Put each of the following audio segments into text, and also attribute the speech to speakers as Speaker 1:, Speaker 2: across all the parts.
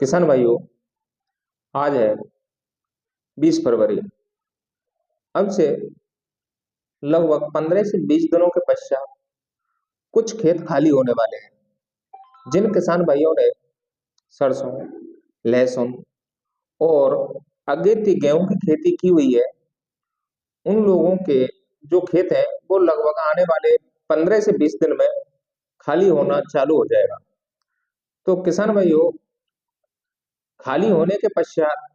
Speaker 1: किसान भाइयों, आज है 20 फरवरी। अब से लगभग 15 से 20 दिनों के पश्चात कुछ खेत खाली होने वाले हैं। जिन किसान भाइयों ने सरसों, लहसुन और अगेती गेहूं की खेती की हुई है, उन लोगों के जो खेत है वो लगभग आने वाले 15 से 20 दिन में खाली होना चालू हो जाएगा। तो किसान भाइयों, खाली होने के पश्चात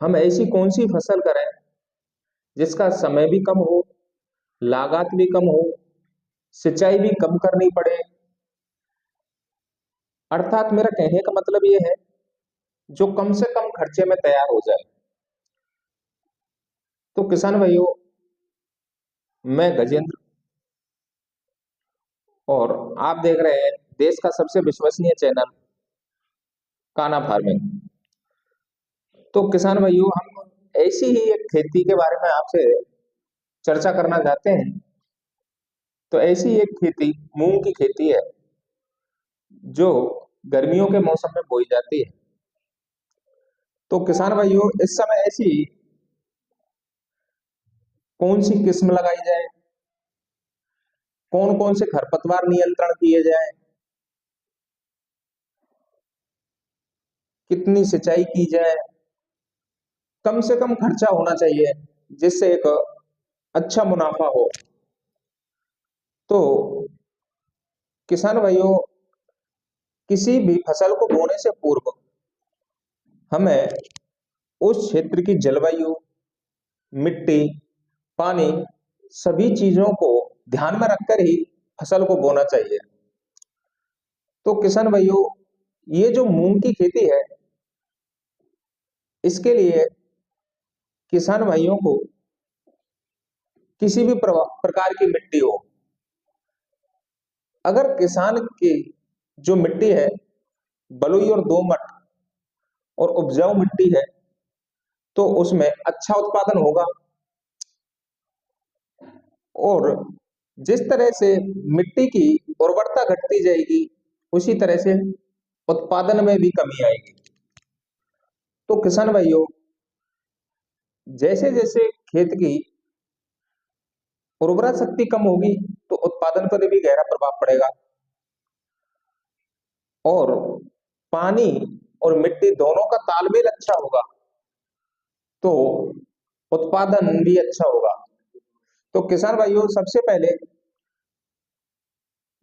Speaker 1: हम ऐसी कौन सी फसल करें जिसका समय भी कम हो, लागत भी कम हो, सिंचाई भी कम करनी पड़े। अर्थात मेरा कहने का मतलब ये है, जो कम से कम खर्चे में तैयार हो जाए। तो किसान भाइयों, मैं गजेंद्र और आप देख रहे हैं देश का सबसे विश्वसनीय चैनल काना फार्मिंग। तो किसान भाइयों, हम ऐसी ही एक खेती के बारे में आपसे चर्चा करना चाहते हैं। तो ऐसी एक खेती मूंग की खेती है, जो गर्मियों के मौसम में बोई जाती है। तो किसान भाइयों, इस समय ऐसी कौन सी किस्म लगाई जाए, कौन कौन से खरपतवार नियंत्रण किए जाए, कितनी सिंचाई की जाए, कम से कम खर्चा होना चाहिए जिससे एक अच्छा मुनाफा हो। तो किसान भाइयों, किसी भी फसल को बोने से पूर्व हमें उस क्षेत्र की जलवायु, मिट्टी, पानी, सभी चीजों को ध्यान में रखकर ही फसल को बोना चाहिए। तो किसान भाइयों, ये जो मूंग की खेती है, इसके लिए किसान भाइयों को किसी भी प्रकार की मिट्टी हो, अगर किसान की जो मिट्टी है बलुई और दोमट और उपजाऊ मिट्टी है, तो उसमें अच्छा उत्पादन होगा। और जिस तरह से मिट्टी की उर्वरता घटती जाएगी, उसी तरह से उत्पादन में भी कमी आएगी। तो किसान भाइयों, जैसे जैसे खेत की उर्वरा शक्ति कम होगी, तो उत्पादन पर भी गहरा प्रभाव पड़ेगा। और पानी और मिट्टी दोनों का तालमेल अच्छा होगा, तो उत्पादन भी अच्छा होगा। तो किसान भाइयों, सबसे पहले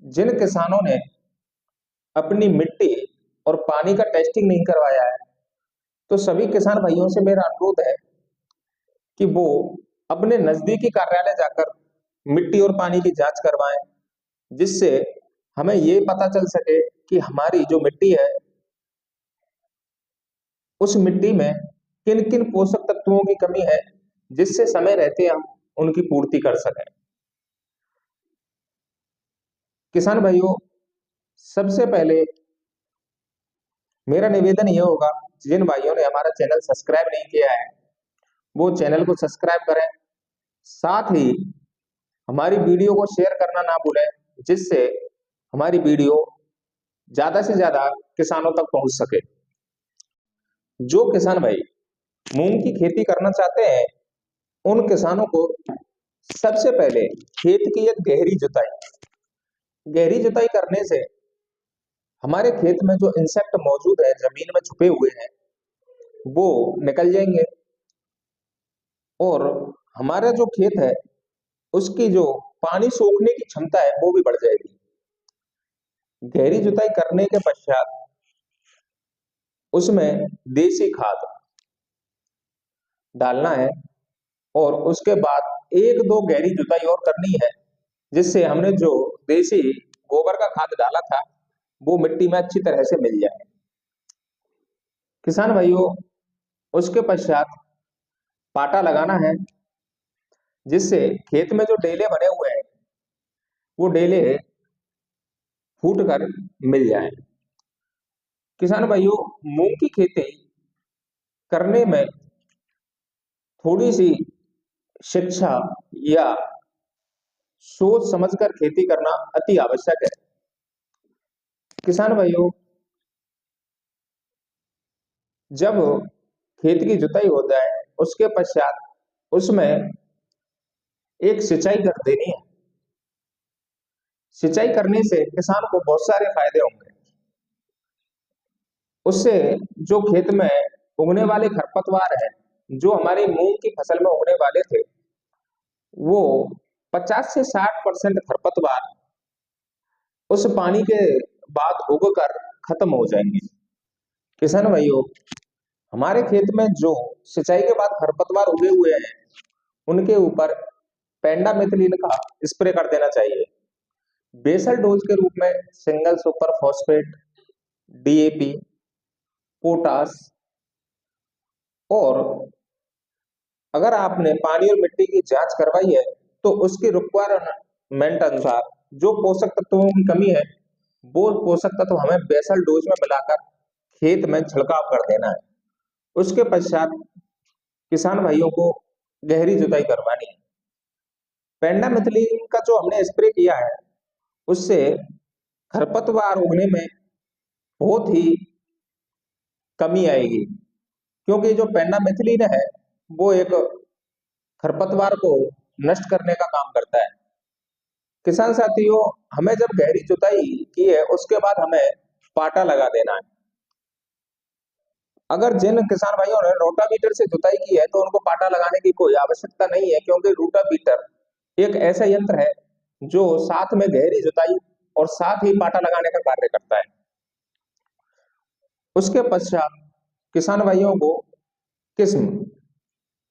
Speaker 1: जिन किसानों ने अपनी मिट्टी और पानी का टेस्टिंग नहीं करवाया है, तो सभी किसान भाइयों से मेरा अनुरोध है कि वो अपने नजदीकी कार्यालय जाकर मिट्टी और पानी की जांच करवाएं, जिससे हमें ये पता चल सके कि हमारी जो मिट्टी है, उस मिट्टी में किन किन पोषक तत्वों की कमी है, जिससे समय रहते हम उनकी पूर्ति कर सकें। किसान भाइयों, सबसे पहले मेरा निवेदन यह होगा, जिन भाइयों ने हमारा चैनल सब्सक्राइब नहीं किया है, वो चैनल को सब्सक्राइब करें। साथ ही हमारी वीडियो को शेयर करना ना भूलें, जिससे हमारी वीडियो ज्यादा से ज्यादा किसानों तक पहुंच सके। जो किसान भाई मूंग की खेती करना चाहते हैं, उन किसानों को सबसे पहले खेत की एक गहरी जुताई करने से हमारे खेत में जो इंसेक्ट मौजूद है, जमीन में छुपे हुए हैं, वो निकल जाएंगे। और हमारा जो खेत है, उसकी जो पानी सोखने की क्षमता है, वो भी बढ़ जाएगी। गहरी जुताई करने के पश्चात उसमें देसी खाद डालना है, और उसके बाद एक दो गहरी जुताई और करनी है, जिससे हमने जो देसी गोबर का खाद डाला था, वो मिट्टी में अच्छी तरह से मिल जाए। किसान भाइयों, उसके पश्चात पाटा लगाना है, जिससे खेत में जो डेले बने हुए हैं, वो डेले फूट कर मिल जाए। किसान भाइयों, मूंग की खेती करने में थोड़ी सी शिक्षा या सोच समझकर खेती करना अति आवश्यक है। किसान भाइयों, जब खेत की जुताई हो जाए उसके पश्चात उसमें एक सिंचाई कर देनी है। सिंचाई करने से किसान को बहुत सारे फायदे होंगे। उससे जो खेत में उगने वाले खरपतवार है, जो हमारी मूंग की फसल में उगने वाले थे, वो 50 से 60% खरपतवार उस पानी के बाद उगकर खत्म हो जाएंगे। किसान भाइयों, हमारे खेत में जो सिंचाई के बाद खरपतवार उगे हुए हैं, उनके ऊपर पेंडामिथलिन का स्प्रे कर देना चाहिए। बेसल डोज के रूप में single super phosphate, DAP, potash, और अगर आपने पानी और मिट्टी की जांच करवाई है तो उसकी रिक्वायरमेंट अनुसार जो पोषक तत्वों की कमी है, वो पोषक तत्व हमें बेसल डोज में मिलाकर खेत में छिड़काव कर देना है। उसके पश्चात किसान भाइयों को गहरी जुताई करवानी है। पेंडामिथलिन का जो हमने स्प्रे किया है, उससे खरपतवार उगने में बहुत ही कमी आएगी, क्योंकि जो पेंडामिथलिन है वो एक खरपतवार को नष्ट करने का काम करता है। किसान साथियों, हमें जब गहरी जुताई की है उसके बाद हमें पाटा लगा देना है। अगर जिन किसान भाइयों ने रोटावीटर से जुताई की है तो उनको पाटा लगाने की कोई आवश्यकता नहीं है, क्योंकि रोटावीटर एक ऐसा यंत्र है जो साथ में गहरी जुताई और साथ ही पाटा लगाने का कार्य करता है। उसके पश्चात किसान भाइयों को किस्म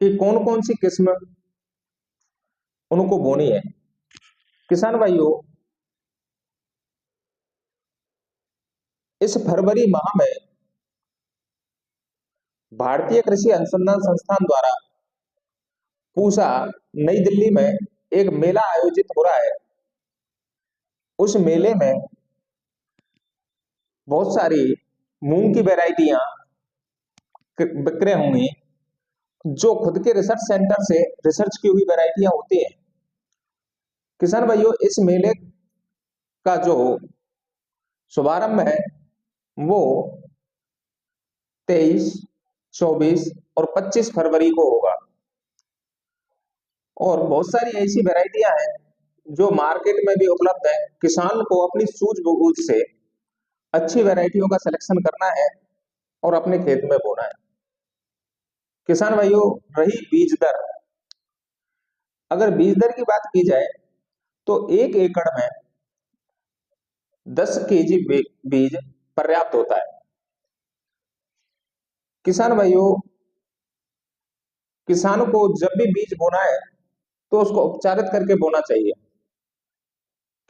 Speaker 1: कि कौन कौन सी किस्म उनको बोनी है। किसान भाइयों, इस फरवरी माह में भारतीय कृषि अनुसंधान संस्थान द्वारा पूसा नई दिल्ली में एक मेला आयोजित हो रहा है। उस मेले में बहुत सारी मूंग की वैरायटियां विक्रय होंगी, जो खुद के रिसर्च सेंटर से रिसर्च की हुई वैरायटियां होती हैं। किसान भाइयों, इस मेले का जो शुभारंभ है वो 23, 24 और 25 फरवरी को होगा। और बहुत सारी ऐसी वैरायटियां हैं जो मार्केट में भी उपलब्ध है। किसान को अपनी सूझबूझ से अच्छी वैरायटियों का सिलेक्शन करना है और अपने खेत में बोना है। किसान भाइयों, रही बीज दर, अगर बीज दर की बात की जाए तो 1 एकड़ में 10 केजी बीज पर्याप्त होता है। किसान भाइयों, किसान को जब भी बीज बोना है तो उसको उपचारित करके बोना चाहिए।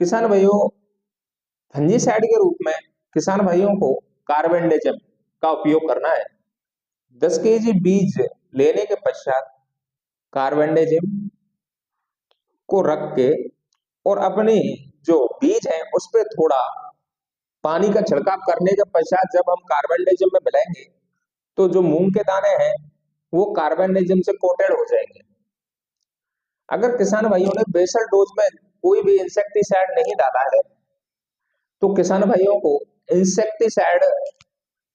Speaker 1: किसान भाइयों, फंजीसाइड के रूप में किसान भाइयों को कार्बेंडेजिम का उपयोग करना है। 10 केजी बीज लेने के पश्चात कार्बेंडेजिम को रख के और अपने जो बीज है उस पर थोड़ा पानी का छिड़काव करने के पश्चात जब हम कार्बेंडेजिम में मिलाएंगे तो जो मूंग के दाने हैं वो कार्बेंडेजिम से कोटेड हो जाएंगे। अगर किसान भाइयों ने बेसल डोज में कोई भी इंसेक्टिसाइड नहीं डाला है तो किसान भाइयों को इंसेक्टिसाइड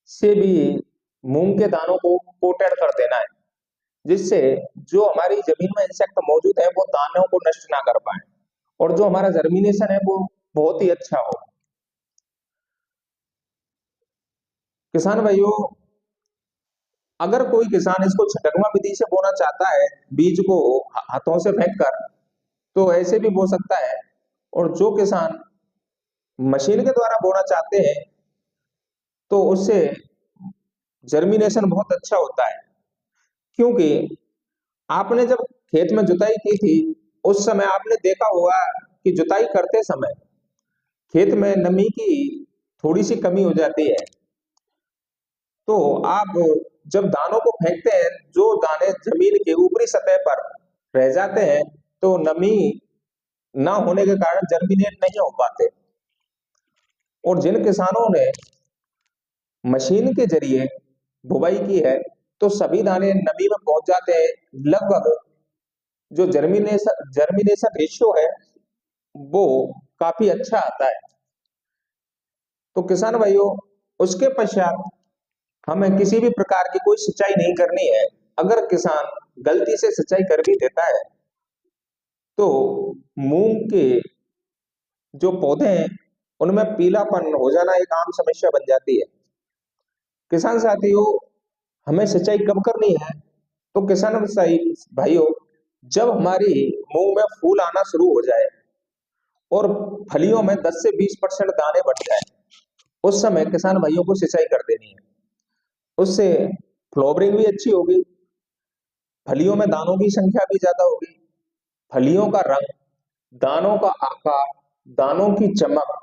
Speaker 1: से भी मूंग के दानों को कोटेड कर देना है, जिससे जो हमारी जमीन में इंसेक्ट मौजूद है वो दानों को नष्ट ना कर पाए और जो हमारा जर्मिनेशन है वो बहुत ही अच्छा हो। किसान भाइयों, अगर कोई किसान इसको छटकवा विधि से बोना चाहता है, बीज को हाथों से फेंक कर, तो ऐसे भी बो सकता है। और जो किसान मशीन के द्वारा बोना चाहते हैं तो उससे जर्मिनेशन बहुत अच्छा होता है, क्योंकि आपने जब खेत में जुताई की थी उस समय आपने देखा होगा कि जुताई करते समय खेत में नमी की थोड़ी सी कमी हो जाती है। तो आप जब दानों को फेंकते हैं, जो दाने जमीन के ऊपरी सतह पर रह जाते हैं तो नमी ना होने के कारण जर्मिनेट नहीं हो पाते। और जिन किसानों ने मशीन के जरिए बुवाई की है तो सभी दाने नमी में पहुंच जाते हैं। लगभग जो जर्मिनेशन जर्मिनेशन रेशियो है वो काफी अच्छा आता है। तो किसान भाइयों, उसके पश्चात हमें किसी भी प्रकार की कोई सिंचाई नहीं करनी है। अगर किसान गलती से सिंचाई कर भी देता है तो मूंग के जो पौधे हैं उनमें पीलापन हो जाना एक आम समस्या बन जाती है। किसान साथियों, हमें सिंचाई कब करनी है? तो किसान सही भाइयों, जब हमारी मूंग में फूल आना शुरू हो जाए और फलियों में 10 से 20% दाने बढ़ जाए, उस समय किसान भाइयों को सिंचाई कर देनी है। उससे फ्लावरिंग भी अच्छी होगी, फलियों में दानों की संख्या भी ज्यादा होगी, फलियों का रंग, दानों का आकार, दानों की चमक,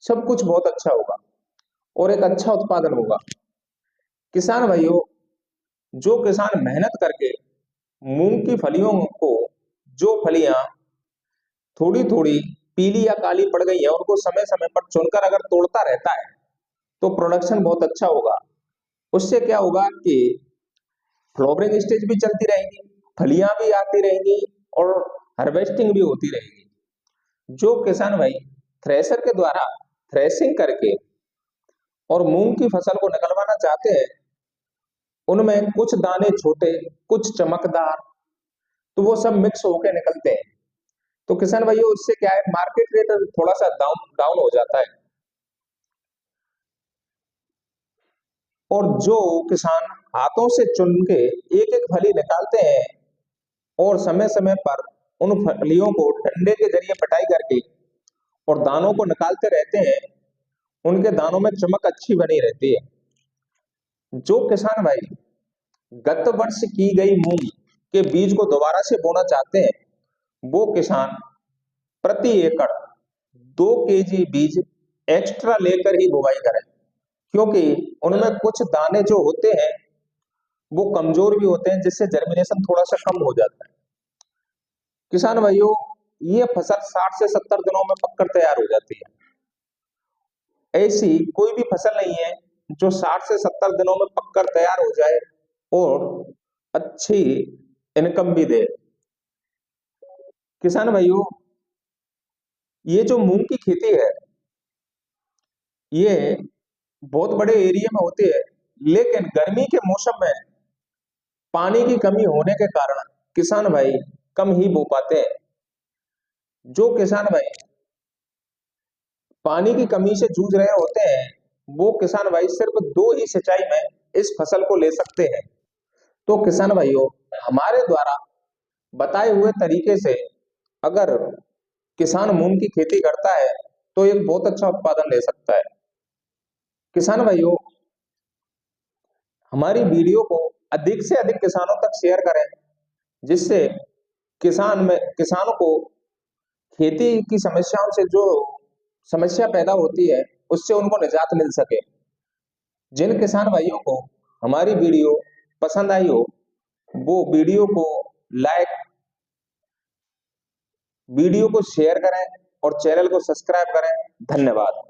Speaker 1: सब कुछ बहुत अच्छा होगा और एक अच्छा उत्पादन होगा। किसान भाइयों, जो किसान मेहनत करके मूंग की फलियों को, जो फलियां थोड़ी थोड़ी पीली या काली पड़ गई है, उनको समय समय पर चुनकर अगर तोड़ता रहता है तो प्रोडक्शन बहुत अच्छा होगा। उससे क्या होगा कि फ्लावरिंग स्टेज भी चलती रहेगी, फलियां भी आती रहेंगी और हार्वेस्टिंग भी होती रहेगी। जो किसान भाई थ्रेशर के द्वारा थ्रेशिंग करके और मूंग की फसल को निकलवाना चाहते हैं, उनमें कुछ दाने छोटे, कुछ चमकदार, तो वो सब मिक्स होकर निकलते हैं। तो किसान भाइयों, उससे क्या है, मार्केट रेट थोड़ा सा डाउन डाउन हो जाता है। और जो किसान हाथों से चुन के एक एक फली निकालते हैं और समय समय पर उन फलियों को डंडे के जरिए पिटाई करके और दानों को निकालते रहते हैं, उनके दानों में चमक अच्छी बनी रहती है। जो किसान भाई गत वर्ष की गई मूंग के बीज को दोबारा से बोना चाहते हैं, वो किसान प्रति एकड़ 2 kg बीज एक्स्ट्रा लेकर ही बुवाई करें, क्योंकि उनमें कुछ दाने जो होते हैं वो कमजोर भी होते हैं, जिससे जर्मिनेशन थोड़ा सा कम हो जाता है। किसान भाइयों, ये फसल 60 से 70 दिनों में पककर तैयार हो जाती है। ऐसी कोई भी फसल नहीं है जो 60 से 70 दिनों में पककर तैयार हो जाए और अच्छी इनकम भी दे। किसान भाइयों, ये जो मूंग की खेती है, ये बहुत बड़े एरिया में होती है, लेकिन गर्मी के मौसम में पानी की कमी होने के कारण किसान भाई कम ही बो पाते हैं। जो किसान भाई पानी की कमी से जूझ रहे होते हैं, वो किसान भाई सिर्फ 2 ही सिंचाई में इस फसल को ले सकते हैं। तो किसान भाइयों, हमारे द्वारा बताए हुए तरीके से अगर किसान मूंग की खेती करता है तो एक बहुत अच्छा उत्पादन ले सकता है। किसान भाइयों, हमारी वीडियो को अधिक से अधिक किसानों तक शेयर करें, जिससे किसानों को खेती की समस्याओं से जो समस्या पैदा होती है उससे उनको निजात मिल सके। जिन किसान भाइयों को हमारी वीडियो पसंद आई हो, वो वीडियो को लाइक, वीडियो को शेयर करें और चैनल को सब्सक्राइब करें। धन्यवाद।